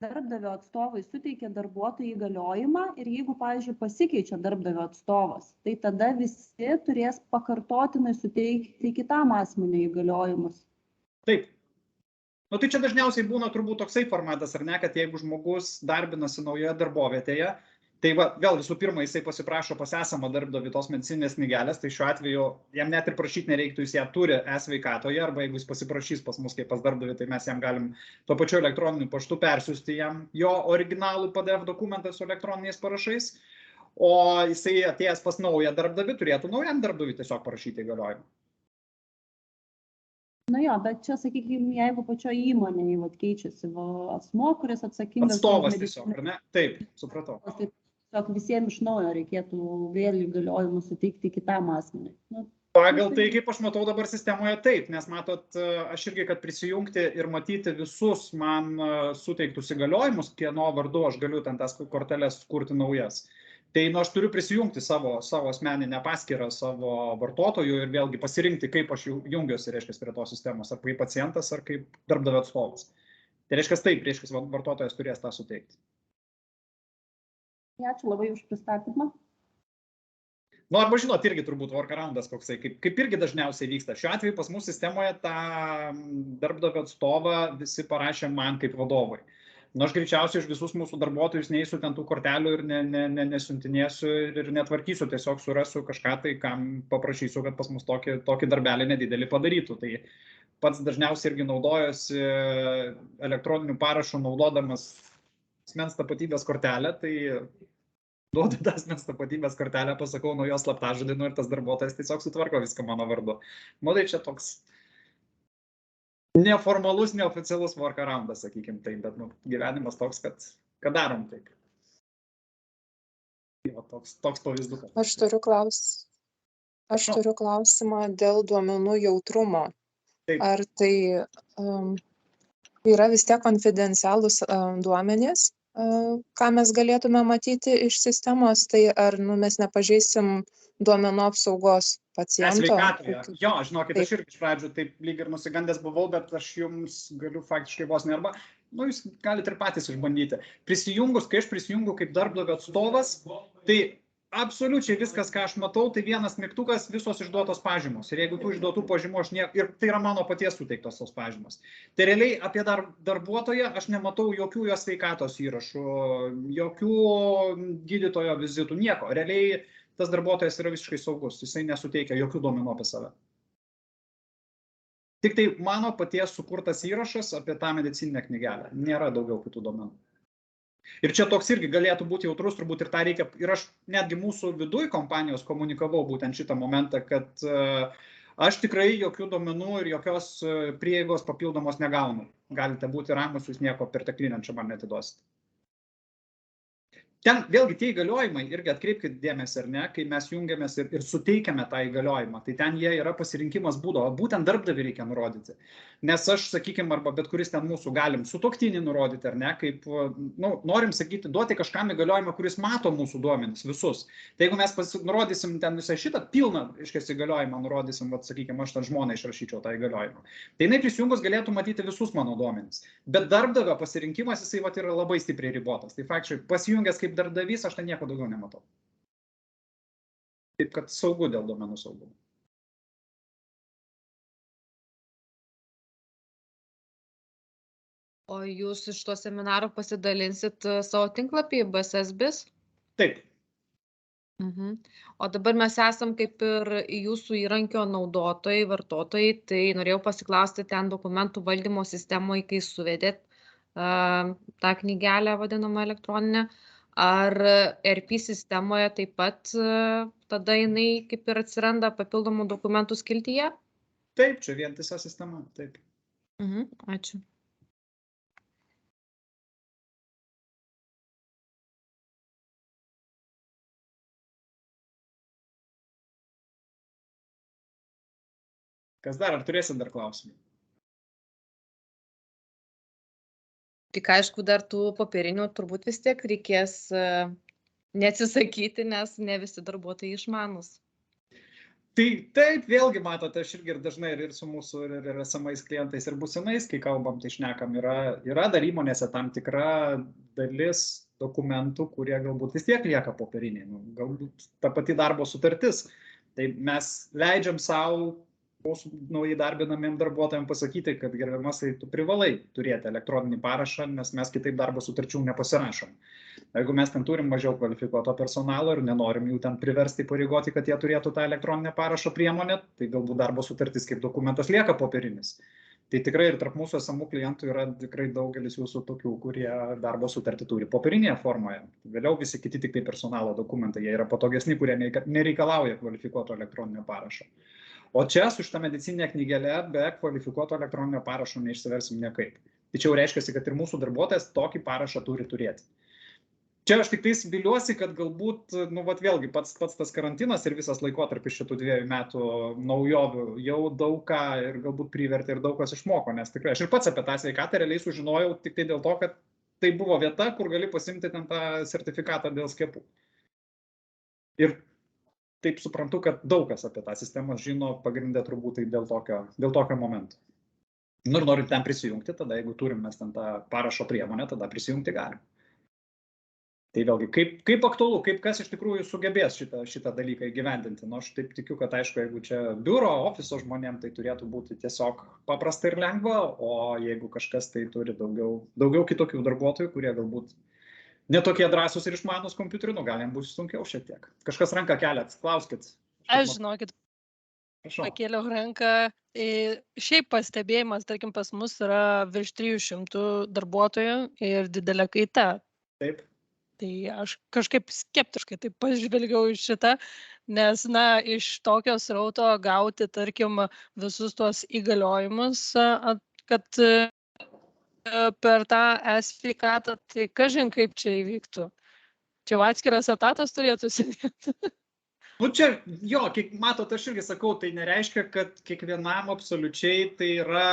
Darbdavio atstovai suteikia darbuotojui įgaliojimą ir jeigu, pavyzdžiui, pasikeičia darbdavio atstovas, tai tada visi turės pakartotinai suteikti kitam asmeniui įgaliojimus. Taip. Nu, tai čia dažniausiai būna turbūt toksai formatas, ar ne, kad jeigu žmogus darbinasi naujoje darbovietėje, tai vėl visų pirma jisai pasiprašo pas esamą darbdavį tos medicininės knygelės, tai šiuo atveju jam net ir prašyti nereiktų, jis ją turi e-sveikatoje, arba jeigu jis pasiprašys pas mus kaip pas darbdavį, tai mes jam galim tuo pačiu elektroniniu paštu persiųsti jam jo originalų PDF dokumentą su elektroniniais parašais, o jisai atėjęs pas naują darbdavį turėtų naujam darbdaviui tiesiog parašyti įgaliojimą. Na jo, bet čia, sakykime, jeigu pačio įmonėje keičiasi asmo, kuris atsakingas... Atstovas tiesiog, ar ne? Taip, supratau. Tiesiog visiems iš naujo reikėtų vėl įgaliojimus suteikti kitam asmeniui. Pagal tai, kaip aš matau dabar sistemoje, taip, nes matot, aš irgi, kad prisijungti ir matyti visus man suteiktus įgaliojimus, kieno vardu aš galiu ten tas korteles kurti naujas. Tai aš turiu prisijungti savo asmeninę paskyrą savo vartotojų ir vėlgi pasirinkti, kaip aš jungiuosi, reiškia, prie tos sistemos, ar kaip pacientas, ar kaip darbdavio atstovas. Tai reiškia, taip, reiškia, vartotojas turės tą suteikti. Ačiū labai už pristatymą. Nu, arba žinot, irgi turbūt workaroundas koksai, kaip irgi dažniausiai vyksta. Šiuo atveju pas mus sistemoje tą darbdavio atstovą visi parašė man kaip vadovui. Nu, aš greičiausiai už visus mūsų darbuotojus neįsiu ten tų kortelių ir nesiuntinėsiu ir netvarkysiu, tiesiog surasiu kažką tai, kam paprašysiu, kad pas mus tokį darbelį nedidelį padarytų. Tai pats dažniausiai irgi naudojosi elektroniniu parašu naudodamas asmens tapatybės kortelę, tai duodu tą asmens tapatybės kortelę, pasakau nuo jos slaptažodį ir tas darbuotojas tiesiog sutvarko viską mano vardu. Nu, tai čia toks neformalus, neoficialus workaroundas, sakykim taip, bet gyvenimas toks, kad darom taip. Toks pavyzdys. Aš turiu klausimą dėl duomenų jautrumo. Taip. Ar tai yra vis tiek konfidencialūs duomenys, ką mes galėtume matyti iš sistemos, tai ar mes nepažeisim duomenų apsaugos paciento? Sveikatoje. Jo, žinokit, aš irgi iš pradžių taip lyg ir nusigandęs buvau, bet aš jums galiu faktiškai vos ne arba, jūs galite ir patys išbandyti. Prisijungus, kai aš prisijungu kaip darbdavio atstovas, tai absoliučiai viskas, ką aš matau, tai vienas mygtukas, visos išduotos pažymos. Ir jeigu tų išduotų pažymų aš ir tai yra mano paties suteiktos tos pažymos. Tai realiai apie darbuotoją aš nematau jokių jo sveikatos įrašų, jokių gydytojo vizitų, nieko. Realiai tas darbuotojas yra visiškai saugus, jisai nesuteikia jokių duomenų apie save. Tik tai mano paties sukurtas įrašas apie tą medicininę knygelę. Nėra daugiau kitų duomenų. Ir čia toks irgi galėtų būti jautrus, turbūt ir tą reikia, ir aš netgi mūsų viduj kompanijos komunikavau būtent šitą momentą, kad aš tikrai jokių duomenų ir jokios prieigos papildomos negaunu. Galite būti ramus, jūs nieko perteklinio čia man netiduosite. Ten vėlgi tie įgaliojimai, irgi atkreipkite dėmesį, ar ne, kai mes jungiamės ir suteikiame tą įgaliojimą, tai ten jie yra pasirinkimas būdo, būtent darbdavį reikia nurodyti. Nes aš, sakykime, arba bet kuris ten mūsų galim sutuoktinį nurodyti, ar ne, kaip, norim sakyti, duoti kažkam įgaliojimą, kuris mato mūsų duomenis, visus. Tai jeigu mes nurodysim ten visą šitą pilną, iškės įgaliojimą, nurodysim, sakykime, aš ten žmoną išrašyčiau tą įgaliojimą. Tai jinai prisijungus galėtų matyti visus mano duomenis. Bet darbdavio pasirinkimas, jisai yra labai stipriai ribotas. Tai faktiškai pasijungęs kaip darbdavys, aš ten nieko daugiau nematau. Taip, kad saugu dėl duomenų saugumo. O jūs iš to seminaro pasidalinsit savo tinklapį BSS-BIS? Taip. O dabar mes esam kaip ir jūsų įrankio naudotojai, vartotojai, tai norėjau pasiklausti ten dokumentų valdymo sistemoje, kai suvedėt tą knygelę vadinamą elektroninę, Ar ERP sistemoje taip pat tada jinai kaip ir atsiranda papildomų dokumentų skiltyje? Taip, čia vientisa sistema, taip. Ačiū. Kas dar, ar turėsit dar klausimų? Tik aišku, dar tų popierinių turbūt vis tiek reikės neatsisakyti, nes ne visi darbuotojai išmanus. Tai taip, vėlgi matote, aš irgi dažnai ir su mūsų ir esamais klientais ir būsinais, kai kalbam, tai šnekam, yra dar įmonėse tam tikra dalis dokumentų, kurie galbūt vis tiek lieka popieriniai. Galbūt ta pati darbo sutartis. Tai mes leidžiam savo mūsų naujai darbinamiem darbuotojams pasakyti, kad gerbiamasai, tu privalai turėti elektroninį parašą, nes mes kitaip darbo sutarčių nepasirašom. Jeigu mes ten turim mažiau kvalifikuoto personalo ir nenorim jų ten priversti pareigoti, kad jie turėtų tą elektroninę parašo priemonę, tai galbūt darbo sutartis kaip dokumentas lieka popierinis. Tai tikrai ir tarp mūsų esamų klientų yra tikrai daugelis jūsų tokių, kurie darbo sutartį turi popierinėje formoje. Vėliau visi kiti tik tai personalo dokumentai, jie yra patogesni, kurie nereikalauja kvalifikuoto elektroninio parašo. O čia su šitą medicininę knygelę be kvalifikuoto elektroninio parašo neišsiversim niekaip. Tačiau reiškia, kad ir mūsų darbuotojas tokį parašą turi turėti. Čia aš tik tais viliuosi, kad galbūt, vėlgi pats tas karantinas ir visas laikotarpis šitų 2 metų naujovių jau daug ką ir galbūt privertė ir daug kas išmoko, nes tikrai aš ir pats apie tą sveikatą realiai sužinojau tik tai dėl to, kad tai buvo vieta, kur gali pasimti ten tą sertifikatą dėl skiepų. Ir taip suprantu, kad daug kas apie tą sistemą žino pagrindę turbūt tai dėl tokio momento. Ir norim ten prisijungti, tada jeigu turim mes ten tą parašo priemonę, tada prisijungti galim. Tai vėlgi, kaip aktualu, kaip kas iš tikrųjų sugebės šitą dalyką įgyvendinti. Aš taip tikiu, kad aišku, jeigu čia biuro, ofiso žmonėm, tai turėtų būti tiesiog paprasta ir lengva, o jeigu kažkas tai turi daugiau kitokių darbuotojų, kurie galbūt netokie drąsūs ir išmanus kompiuterių, gal jiems bus sunkiau šiek tiek. Kažkas ranką keliat, klauskit. Aš žinokit, pakėliau ranką. Šiaip pastebėjimas, tarkim, pas mus yra virš 300 darbuotojų ir didelė kaita. Taip. Tai aš kažkaip skeptiškai taip pažvelgiau iš šitą, nes, iš tokio srauto gauti, tarkim, visus tuos įgaliojimus, kad per tą e-sveikatą, tai kažin kaip čia įvyktų. Čia atskiras etatas turėtų sėdėti. Čia, matot, aš irgi sakau, tai nereiškia, kad kiekvienam absoliučiai tai yra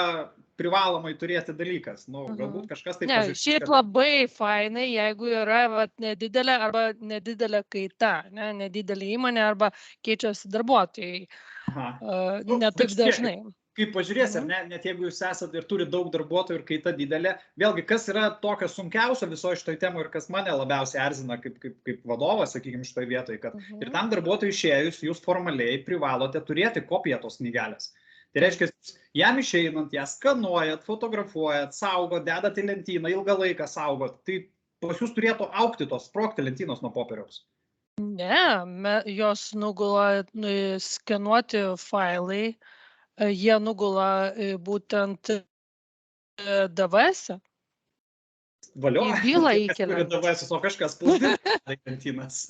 privalomai turėti dalykas. Galbūt kažkas taip pažiūrės. Šiaip labai fainai, jeigu yra nedidelė arba nedidelė kaita, nedidelė įmonė arba keičiasi darbuotojai. Ne taip dažnai. Kaip pažiūrės, ar ne, net jeigu jūs esat ir turi daug darbuotojų ir kaita didelė, vėlgi, kas yra tokio sunkiausio visoje šitoje temoje ir kas mane labiausiai erzina kaip vadovas, sakykime, šitoje vietoje, kad ir tam darbuotojui išėjus, jūs formaliai privalote turėti kopiją tos knygelės. Tai reiškia, jam išeinant, ją skanuojat, fotografuojat, saugot, dedat į lentyną, ilgą laiką saugot. Tai pas jūs turėtų augti tos sprogti lentynos nuo popieriaus. Ne, jos nugula skenuoti failai. Jie nugula būtent DVS-ą. Valio? Į bylą įkelia. DVS, o kažkas spausdina lentynas.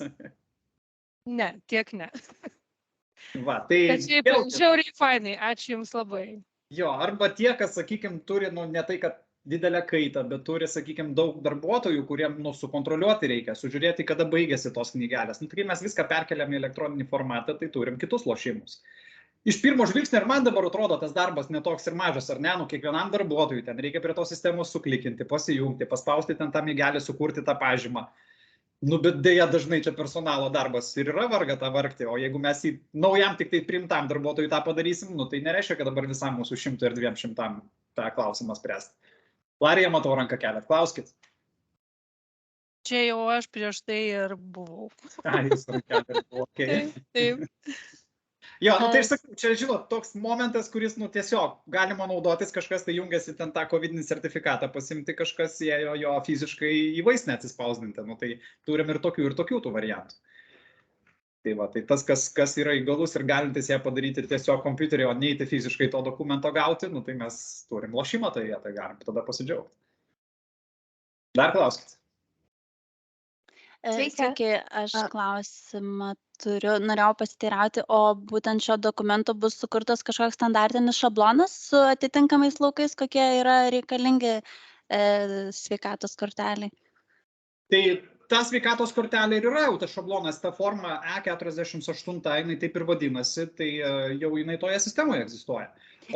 Ne, tiek ne. Tai šiaip žiauriai fainai, ačiū Jums labai. Arba tie, kas, sakykime, turi, ne tai, kad didelę kaitą, bet turi, sakykime, daug darbuotojų, kuriem sukontroliuoti reikia, sužiūrėti, kada baigėsi tos knygelės. Tai mes viską perkeliam į elektroninį formatą, tai turim kitus lošimus. Iš pirmo žvilgsnio ir man dabar atrodo tas darbas netoks ir mažas, ar ne, kiekvienam darbuotojui ten reikia prie tos sistemos suklikinti, pasijungti, paspausti ten tą mygelį, sukurti tą pažymą. Bet dėja dažnai čia personalo darbas ir yra varga tą vargti, o jeigu mes į naujam tik tai priimtam darbuotojui tą padarysim, tai nereiškia, kad dabar visam mūsų 100 ir 200 tą klausimą spręsti. Larija, matau ranką keliat, klauskit. Čia jau aš prieš tai ir buvau. Jūs ranką keliat, okei. Taip. Tai aš sakau, čia, žinot, toks momentas, kuris, tiesiog galima naudotis, kažkas tai jungiasi ten tą COVID-19 sertifikatą, pasimti kažkas ėjo jo fiziškai į vaistinę atsispausdinti, tai turim ir tokių tų variantų. Tai tas, kas yra įgalus ir galintis ją padaryti tiesiog kompiuterį, o neiti fiziškai to dokumento gauti, tai mes turim lošimą tai galim tada pasidžiaugti. Dar klauskit. Sveiki, aš klausimą turiu, norėjau pasiteirauti, o būtent šio dokumento bus sukurtas kažkoks standartinis šablonas su atitinkamais laukais, kokie yra reikalingi sveikatos korteliai. Tai ta sveikatos kortelė ir yra jau tas šablonas, ta forma E48, jinai taip ir vadinasi, tai jau jinai toje sistemoje egzistuoja.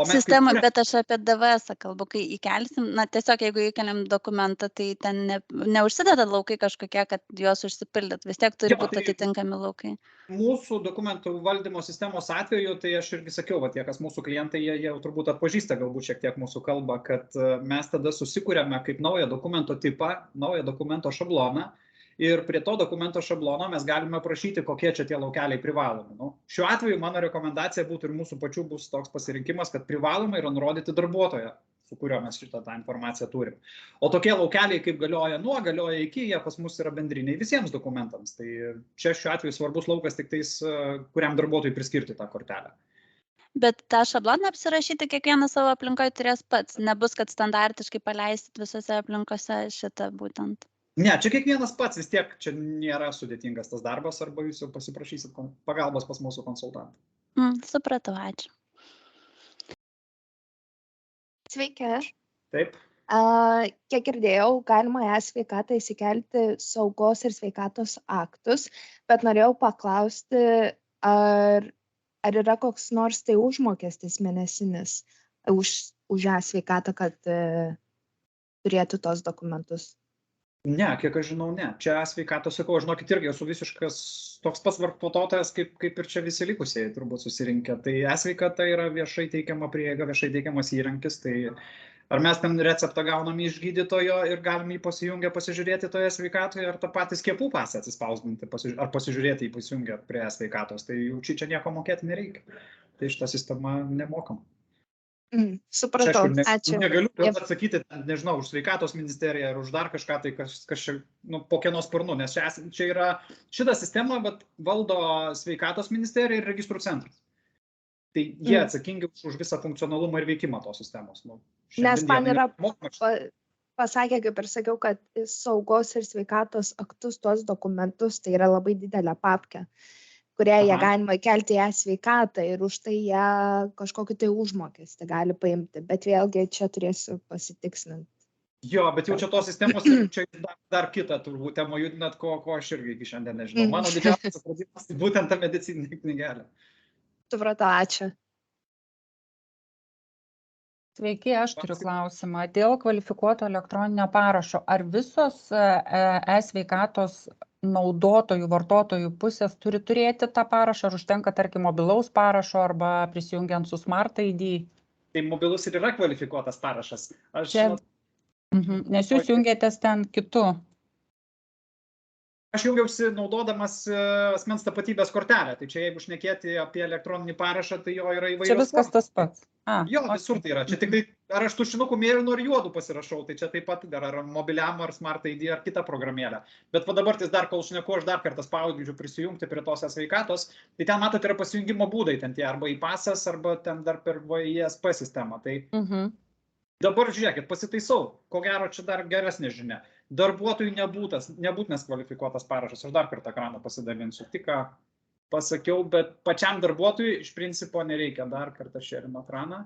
Sistema, bet aš apie DVS kalbu, kai įkelsim, na tiesiog jeigu įkeliam dokumentą, tai ten neužsideda laukai kažkokie, kad juos užsipildyt, vis tiek turi būti atitinkami laukai. Mūsų dokumentų valdymo sistemos atveju, tai aš irgi sakiau, va, tie, kas mūsų klientai, jie jau turbūt atpažįsta galbūt šiek tiek mūsų kalbą, kad mes tada susikūrėme kaip naują dokumento tipą, naują dokumento šabloną. Ir prie to dokumento šablono mes galime prašyti, kokie čia tie laukeliai privalomi. Nu, šiuo atveju mano rekomendacija būtų ir mūsų pačių bus toks pasirinkimas, kad privaloma yra nurodyti darbuotoją, su kuriuo mes šitą tą informaciją turim. O tokie laukeliai, kaip galioja nuo, galioja iki, jie pas mus yra bendriniai visiems dokumentams. Tai čia šiuo atveju svarbus laukas tik tais, kuriam darbuotojui priskirti tą kortelę. Bet tą šabloną apsirašyti kiekvienas savo aplinkoje turės pats. Nebus, kad standartiškai paleisit visose aplinkose šitą būtent. Ne, čia kiekvienas pats, vis tiek čia nėra sudėtingas tas darbas, arba jūs jau pasiprašysit pagalbos pas mūsų konsultantą. Supratau, ačiū. Sveiki. Taip. Kiek girdėjau, galima e-sveikatą įsikelti saugos ir sveikatos aktus, bet norėjau paklausti, ar yra koks nors tai užmokestis mėnesinis už e-sveikatą, kad turėtų tos dokumentus. Ne, kiek aš žinau, ne. Čia sveikatos, sakau, žinokit, irgi esu visiškas toks pats vartotojas, kaip ir čia visi likusieji turbūt susirinkę. Tai e-sveikata yra viešai teikiama prieiga, viešai teikiamas įrankis. Tai ar mes ten receptą gaunam iš gydytojo ir galim jį pasijungę pasižiūrėti toje sveikatoje, ar tą patį skiepų pasą atsispausdinti, ar pasižiūrėti jį pasijungę prie e-sveikatos. Tai jau čia nieko mokėti nereikia. Tai šitą sistemą nemokam. Supratau, ačiū. Negaliu atsakyti, nežinau, už sveikatos ministeriją ar už dar kažką, tai kas čia po kieno sparnu, nes čia yra šitą sistemą valdo sveikatos ministerija ir registrų centras. Tai jie atsakingi už visą funkcionalumą ir veikimą tos sistemos. Nes man yra pasakė, kaip ir sakiau, kad saugos ir sveikatos aktus, tuos dokumentus, tai yra labai didelė papkė, kurią jie galima kelti į e-sveikatą ir už tai jie kažkokį tai užmokestį gali paimti, bet vėlgi čia turėsiu pasitikslinti. Jo, bet jau čia tos sistemos, čia dar kitą turbūt temą judinat, ko aš irgi iki šiandien nežinau. Mano didžiausias atradimas tai būtent ta medicininė knygelė. Supratau, ačiū. Sveiki, aš turiu klausimą. Dėl kvalifikuoto elektroninio parašo, ar visos e-sveikatos naudotojų, vartotojų pusės turi turėti tą parašą, ar užtenka, tarkim, mobilaus parašo arba prisijungiant su Smart ID? Tai mobilus ir yra kvalifikuotas parašas. Nes jūs jungiatės ten kitu. Aš jungiausi naudodamas asmens tapatybės kortelę. Tai čia jeigu šnekėti apie elektroninį parašą, tai jo yra įvairios. Čia viskas tas pats. Jo, visur tai yra. Čia tik tai, ar aš tušinuku mėlynu ar juodu pasirašau, tai čia taip pat dar ar mobiliam, ar Smart ID, ar kitą programėlę. Bet va dabar dar, kol šneku, aš dar kartą spaudžiu prisijungti prie tos e-sveikatos, tai ten matot yra pasijungimo būdai, ten tie arba e-pasas, arba ten dar per VISP sistemą. Tai dabar žiūrėkit, pasitaisau, ko gero čia dar geresnė žinia. Darbuotojui nebūtinas kvalifikuotas parašas, aš dar kartą ekraną pasidalinsiu, tik ką pasakiau, bet pačiam darbuotojui iš principo nereikia, dar kartą šerinu ekraną.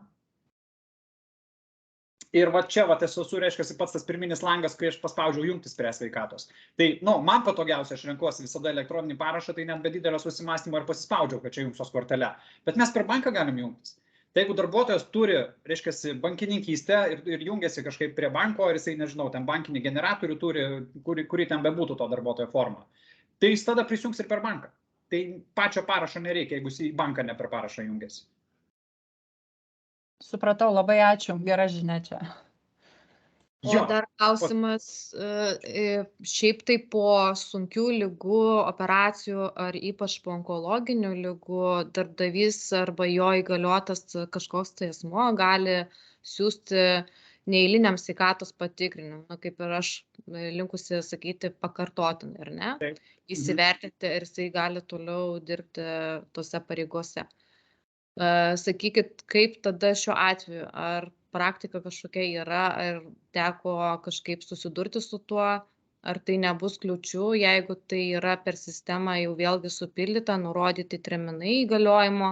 Ir va čia, esu, reiškia, pats tas pirminis langas, kai aš paspaudžiau jungtis prie sveikatos. Tai, man patogiausia, aš renkuosi visada elektroninį parašą, tai net be didelio susimastymo ir pasispaudžiau, kad čia jungsios kortelę. Bet mes per banką galim jungtis. Tai jeigu darbuotojas turi, reiškia, bankininkystę ir jungiasi kažkaip prie banko, ir jisai, nežinau, ten bankinį generatorių turi, kuri ten bebūtų to darbuotojo forma, tai jis tada prisijungs ir per banką. Tai pačio parašo nereikia, jeigu jis į banką ne per parašą jungiasi. Supratau, labai ačiū, gera žinia čia. O dar klausimas, šiaip tai po sunkių ligų, operacijų ar ypač po onkologinių ligų darbdavys arba jo įgaliotas kažkoks tai asmuo gali siūsti neeiliniam sveikatos patikrinimui, kaip ir aš linkusi sakyti pakartotinai, ar ne? Taip. Įsivertinti ir jisai gali toliau dirbti tose pareigose. Sakykit, kaip tada šiuo atveju, ar praktika kažkokia yra, ar teko kažkaip susidurti su tuo, ar tai nebus kliūčių, jeigu tai yra per sistemą jau vėlgi supildyta, nurodyti terminai įgaliojimo,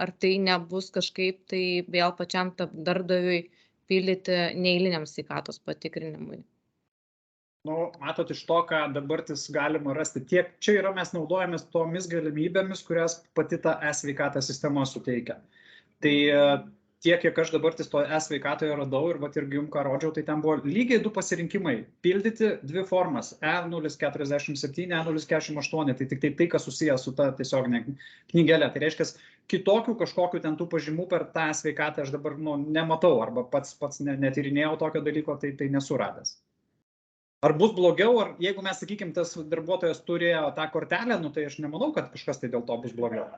ar tai nebus kažkaip tai vėl pačiam darbdaviui pildyti neeiliniam sveikatos patikrinimui. Matot, iš to, ką dabartis galima rasti, tiek čia yra mes naudojamės tomis galimybėmis, kurias pati ta e-sveikata sistema suteikia. Tai tiek, kiek aš dabartis to e-sveikatoje radau ir irgi jums ką rodžiau, tai ten buvo lygiai 2 pasirinkimai. Pildyti 2 formas E047, E048, tai tik tai, kas susijęs su ta tiesioginė knygelė. Tai reiškia, kitokių kažkokių ten tų pažymų per tą sveikatą aš dabar nematau, arba pats netyrinėjau tokio dalyko, tai nesuradęs. Ar bus blogiau, ar jeigu mes, sakykime, tas darbuotojas turėjo tą kortelę, tai aš nemanau, kad kažkas tai dėl to bus blogiau.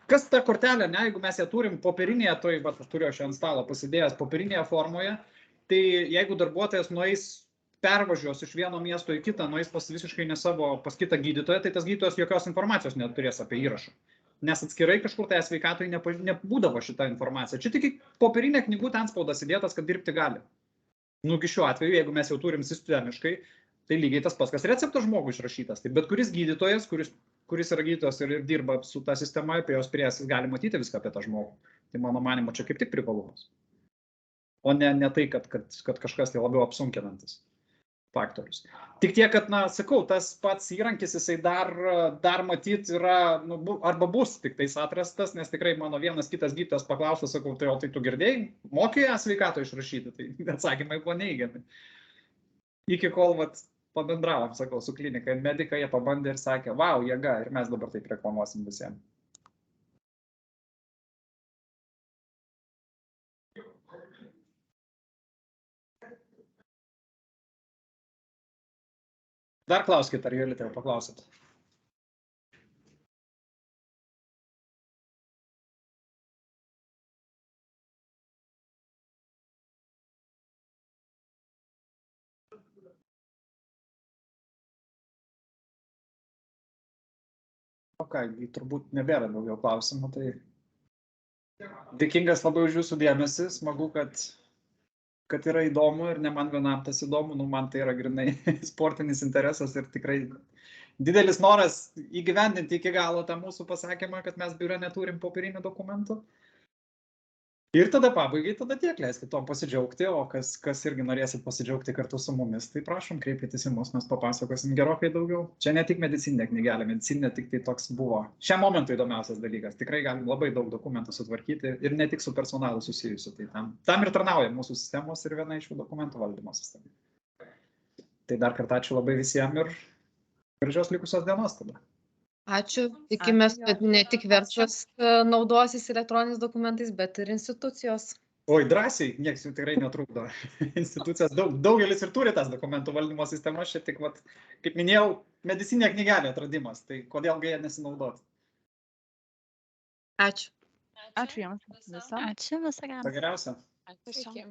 Kas ta kortelė, jeigu mes ją turim popierinėje, aš turiu šią ant stalo pasidėjęs popierinėje formoje, tai jeigu darbuotojas nueis, pervažiuos iš vieno miesto į kitą, nueis visiškai ne savo pas kitą gydytoją, tai tas gydytojas jokios informacijos neturės apie įrašą. Nes atskirai kažkur tai sveikatoje nebūdavo šitą informaciją. Čia tik popierinė knygų antspaudas įdėtas, kad dirbti gali. Šiuo atveju, jeigu mes jau turim sistemiškai, tai lygiai tas pats, kas receptas žmogui išrašytas. Tai bet kuris gydytojas, kuris yra gydytojas ir dirba su ta sistema, apie jos priejas, gali matyti viską apie tą žmogų. Tai mano manimo, čia kaip tik privalumas. O ne tai, kad kažkas tai labiau apsunkinantis faktorius. Tik tiek, kad, sakau, tas pats įrankis, jisai dar matyt yra, arba bus tik tais atrastas, nes tikrai mano vienas kitas gydytojas paklausė, sakau, tai tu girdėjai, mokėjai sveikato išrašyti, tai atsakymai buvo neigiami. Iki kol pabendravom, sakau, su klinika, medikai jie pabandė ir sakė, vau, jėga, ir mes dabar taip reklamuosim visiems. Dar klauskit, ar Jolita jau paklausit. Turbūt nebėra daugiau klausimų, tai dėkingas labai už jūsų dėmesį, smagu, kad yra įdomu ir ne man vienam tas įdomu, man tai yra grinai sportinis interesas ir tikrai didelis noras įgyvendinti iki galo tą mūsų pasakymą, kad mes biure neturim popierinių dokumentų. Ir tada pabaigai, tada tiek leiskit tom pasidžiaugti, o kas irgi norėsit pasidžiaugti kartu su mumis, tai prašom, kreipkitės į mus, mes papasakosim gerokai daugiau. Čia ne tik medicininė knygelė, medicininė tik tai toks buvo šiam momentui įdomiausias dalykas. Tikrai galim labai daug dokumentų sutvarkyti ir ne tik su personalu susijusiu. Tai tam ir tarnauja mūsų sistemos ir viena iš jų dokumentų valdymo sistema. Tai dar kartą ačiū labai visiems ir gražios likusios dienos tada. Ačiū. Tikimės, kad ne tik verslas naudosis elektroniniais dokumentais, bet ir institucijos. Oi, drąsiai, nieks jų tikrai netrukdo. Institucijos daugelis ir turi tas dokumentų valdymo sistemas, čia tik, kaip minėjau, medicininė knygelė atradimas, tai kodėlgi jie nesinaudoti. Ačiū. Ačiū jums. Ačiū, visą gerą. Geriausia. Ačiū.